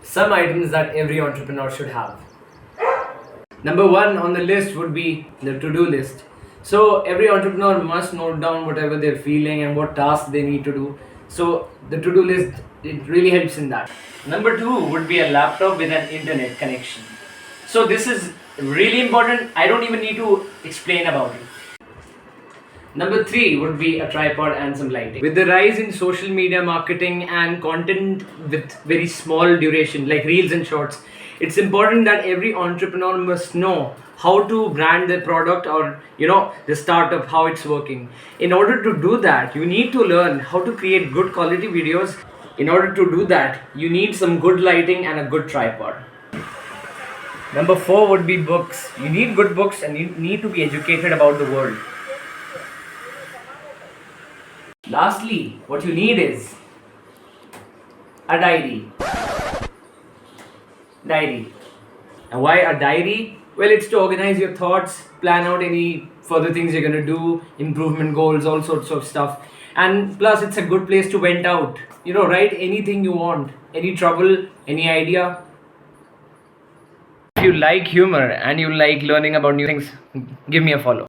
some items that every entrepreneur should have. Number one on the list would be the to-do list. So every entrepreneur must note down whatever they're feeling and what tasks they need to do. So the to-do list, it really helps in that. Number two would be a laptop with an internet connection. So this is really important. I don't even need to explain about it. Number three would be a tripod and some lighting. With the rise in social media marketing and content with very small duration, like reels and shorts, it's important that every entrepreneur must know how to brand their product or the startup, how it's working. In order to do that, you need to learn how to create good quality videos. In order to do that, you need some good lighting and a good tripod. Number four would be books. You need good books and you need to be educated about the world. Lastly, what you need is a diary. And why a diary? Well, it's to organize your thoughts, plan out any further things you're gonna do, improvement goals, all sorts of stuff. And plus, it's a good place to vent out. Write anything you want, any trouble, any idea. If you like humor and you like learning about new things, give me a follow.